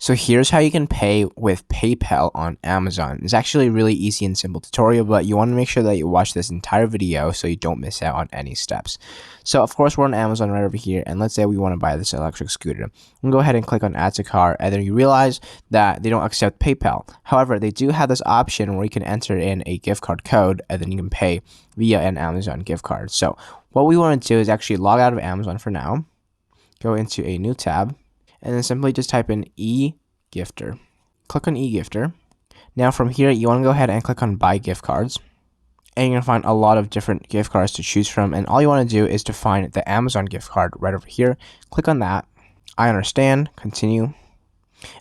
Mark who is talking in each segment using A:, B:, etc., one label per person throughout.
A: So here's how you can pay with PayPal on Amazon. It's actually a really easy and simple tutorial, but you want to make sure that you watch this entire video so you don't miss out on any steps. So of course we're on Amazon right over here, and let's say we want to buy this electric scooter. We go ahead and click on add to cart, and then you realize that they don't accept PayPal. However, they do have this option where you can enter in a gift card code, and then you can pay via an Amazon gift card. So what we want to do is actually log out of Amazon for now, go into a new tab, and then simply just type in eGifter. Click on eGifter. Now from here, you want to go ahead and click on buy gift cards. And you're going to find a lot of different gift cards to choose from. And all you want to do is to find the Amazon gift card right over here. Click on that. I understand. Continue.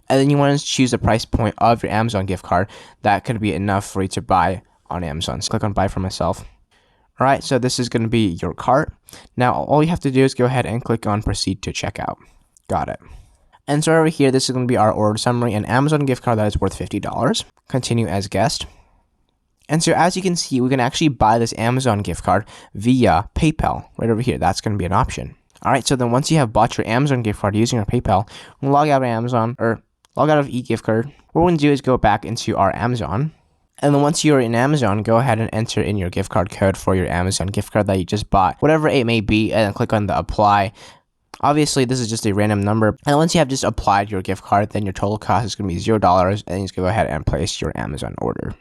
A: And then you want to choose the price point of your Amazon gift card. That could be enough for you to buy on Amazon. So click on buy for myself. Alright, so this is going to be your cart. Now all you have to do is go ahead and click on proceed to checkout. Got it. And so over here, this is going to be our order summary, an Amazon gift card that is worth $50. Continue as guest. And so as you can see, we can actually buy this Amazon gift card via PayPal right over here. That's going to be an option. All right, so then once you have bought your Amazon gift card using our PayPal, we'll log out of Amazon or log out of eGift card. What we're going to do is go back into our Amazon. And then once you're in Amazon, go ahead and enter in your gift card code for your Amazon gift card that you just bought, whatever it may be, and then click on the apply. Obviously, this is just a random number. And once you have just applied your gift card, then your total cost is going to be $0, and you just go ahead and place your Amazon order.